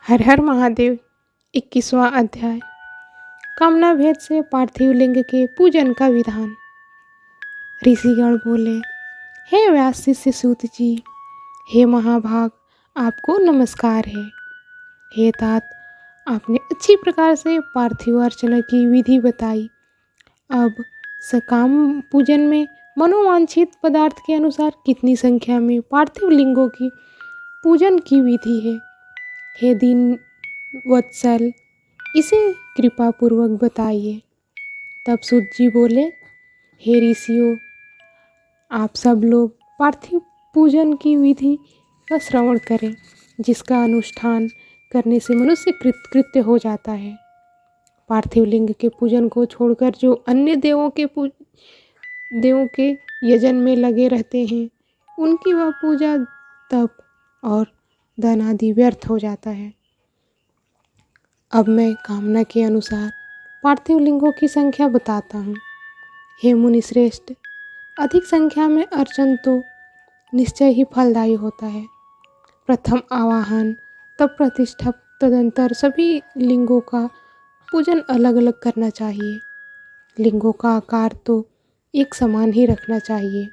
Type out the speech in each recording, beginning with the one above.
हर हर महादेव। 21वां अध्याय। कामना भेद से पार्थिव लिंग के पूजन का विधान। ऋषिगण बोले, हे व्यास शिष्य सूत जी, हे महाभाग, आपको नमस्कार है। हे तात, आपने अच्छी प्रकार से पार्थिव अर्चना की विधि बताई। अब सकाम पूजन में मनोवांछित पदार्थ के अनुसार कितनी संख्या में पार्थिव लिंगों की पूजन की विधि है? हे दीन वत्सल, इसे कृपा पूर्वक बताइए। तब सूत जी बोले, हे ऋषियों, आप सब लोग पार्थिव पूजन की विधि का श्रवण करें, जिसका अनुष्ठान करने से मनुष्य कृतकृत्य हो जाता है। पार्थिव लिंग के पूजन को छोड़कर जो अन्य देवों के यजन में लगे रहते हैं, उनकी वह पूजा तप और धन आदि व्यर्थ हो जाता है। अब मैं कामना के अनुसार पार्थिव लिंगों की संख्या बताता हूँ। हे मुनि श्रेष्ठ, अधिक संख्या में अर्चन तो निश्चय ही फलदायी होता है। प्रथम आवाहन, तब प्रतिष्ठा, तदंतर सभी लिंगों का पूजन अलग अलग करना चाहिए। लिंगों का आकार तो एक समान ही रखना चाहिए।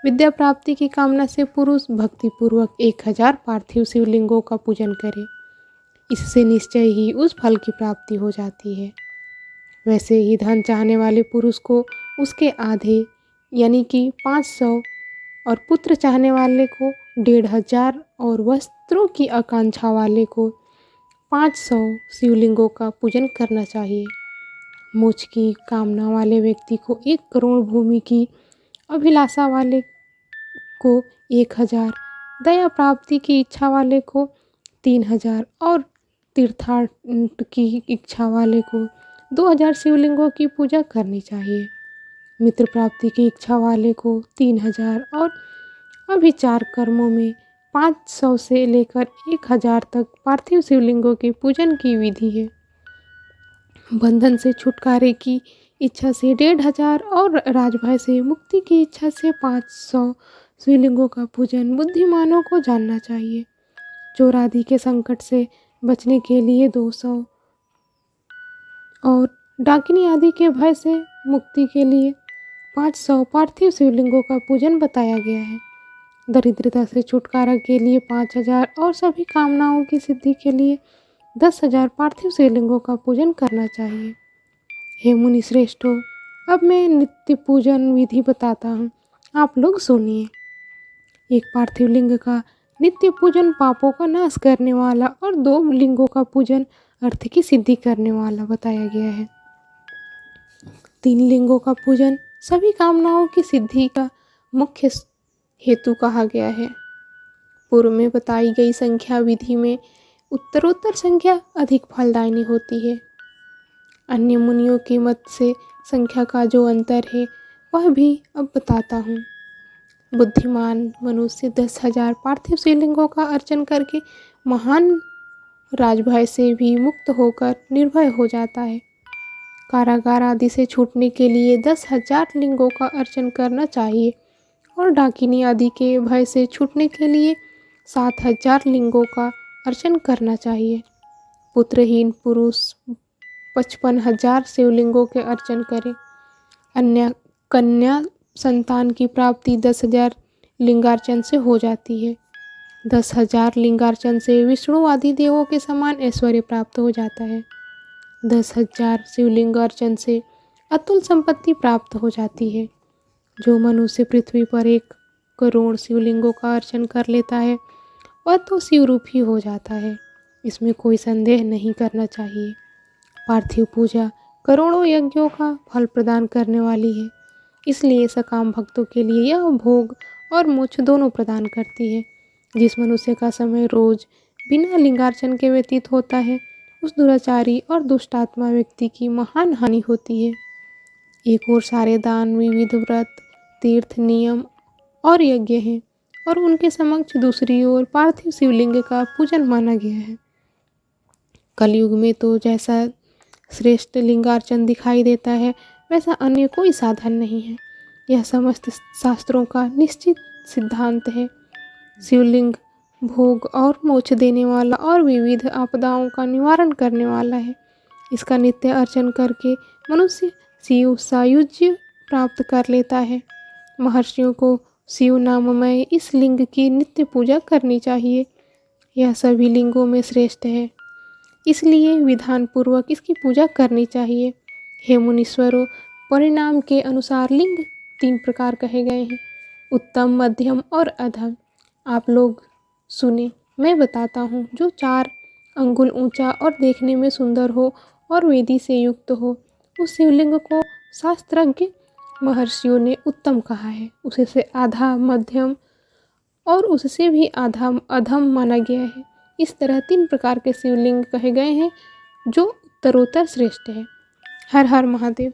विद्या प्राप्ति की कामना से पुरुष भक्तिपूर्वक 1000 पार्थिव शिवलिंगों का पूजन करे। इससे निश्चय ही उस फल की प्राप्ति हो जाती है। वैसे ही धन चाहने वाले पुरुष को उसके आधे यानी कि 500 और पुत्र चाहने वाले को 1500 और वस्त्रों की आकांक्षा वाले को 500 शिवलिंगों का पूजन करना चाहिए। मोक्ष की कामना वाले व्यक्ति को 1 करोड़ भूमि की अभिलाषा वाले को 1000, दया प्राप्ति की इच्छा वाले को 3000 और तीर्थाटन की इच्छा वाले को 2000 शिवलिंगों की पूजा करनी चाहिए। मित्र प्राप्ति की इच्छा वाले को 3000 और अभिचार कर्मों में 500 से लेकर 1000 तक पार्थिव शिवलिंगों के पूजन की विधि है। बंधन से छुटकारे की इच्छा से 1500 और राजभय से मुक्ति की इच्छा से 500 शिवलिंगों का पूजन बुद्धिमानों को जानना चाहिए। चोर आदि के संकट से बचने के लिए 200 और डाकिनी आदि के भय से मुक्ति के लिए 500 पार्थिव शिवलिंगों का पूजन बताया गया है। दरिद्रता से छुटकारा के लिए 5000 और सभी कामनाओं की सिद्धि के लिए 10,000 पार्थिव शिवलिंगों का पूजन करना चाहिए। हे मुनि श्रेष्ठों, अब मैं नित्य पूजन विधि बताता हूँ, आप लोग सुनिए। एक पार्थिव लिंग का नित्य पूजन पापों का नाश करने वाला और 2 लिंगों का पूजन अर्थ की सिद्धि करने वाला बताया गया है। 3 लिंगों का पूजन सभी कामनाओं की सिद्धि का मुख्य हेतु कहा गया है। पूर्व में बताई गई संख्या विधि में उत्तरोत्तर संख्या अधिक फलदायिनी होती है। अन्य मुनियों के मत से संख्या का जो अंतर है वह भी अब बताता हूँ। बुद्धिमान मनुष्य 10,000 पार्थिव शिवलिंगों का अर्चन करके महान राजभय से भी मुक्त होकर निर्भय हो जाता है। कारागार आदि से छूटने के लिए 10,000 लिंगों का अर्चन करना चाहिए और डाकिनी आदि के भय से छूटने के लिए 7,000 लिंगों का अर्चन करना चाहिए। पुत्रहीन पुरुष 55,000 शिवलिंगों के अर्चन करें। अन्य कन्या संतान की प्राप्ति 10,000 लिंगार्चन से हो जाती है। 10,000 लिंगार्चन से विष्णु आदि देवों के समान ऐश्वर्य प्राप्त हो जाता है। 10,000 शिवलिंग अर्चन से अतुल संपत्ति प्राप्त हो जाती है। जो मनुष्य पृथ्वी पर 1 करोड़ शिवलिंगों का अर्चन कर लेता है वह तो शिवरूप ही हो जाता है, इसमें कोई संदेह नहीं करना चाहिए। पार्थिव पूजा करोड़ों यज्ञों का फल प्रदान करने वाली है, इसलिए सकाम भक्तों के लिए यह भोग और मोक्ष दोनों प्रदान करती है। जिस मनुष्य का समय रोज बिना लिंगार्चन के व्यतीत होता है, उस दुराचारी और दुष्टात्मा व्यक्ति की महान हानि होती है। एक ओर सारे दान, विविध व्रत, तीर्थ, नियम और यज्ञ हैं और उनके समक्ष दूसरी ओर पार्थिव शिवलिंग का पूजन माना गया है। कलयुग में तो जैसा श्रेष्ठ लिंगार्चन दिखाई देता है वैसा अन्य कोई साधन नहीं है। यह समस्त शास्त्रों का निश्चित सिद्धांत है। शिवलिंग भोग और मोक्ष देने वाला और विविध आपदाओं का निवारण करने वाला है। इसका नित्य अर्चन करके मनुष्य शिव सायुज्य प्राप्त कर लेता है। महर्षियों को शिव नाममय इस लिंग की नित्य पूजा करनी चाहिए। यह सभी लिंगों में श्रेष्ठ है, इसलिए विधान पूर्वक इसकी पूजा करनी चाहिए। हे मुनीश्वरों, परिणाम के अनुसार लिंग 3 प्रकार कहे गए हैं, उत्तम, मध्यम और अधम। आप लोग सुने, मैं बताता हूँ। जो 4 अंगुल ऊंचा और देखने में सुंदर हो और वेदी से युक्त हो, उस शिवलिंग को शास्त्रज्ञ महर्षियों ने उत्तम कहा है। उसे से आधा मध्यम और उससे भी आधा अधम माना गया है। इस तरह 3 प्रकार के शिवलिंग कहे गए हैं जो उत्तरोत्तर श्रेष्ठ है। हर हर महादेव।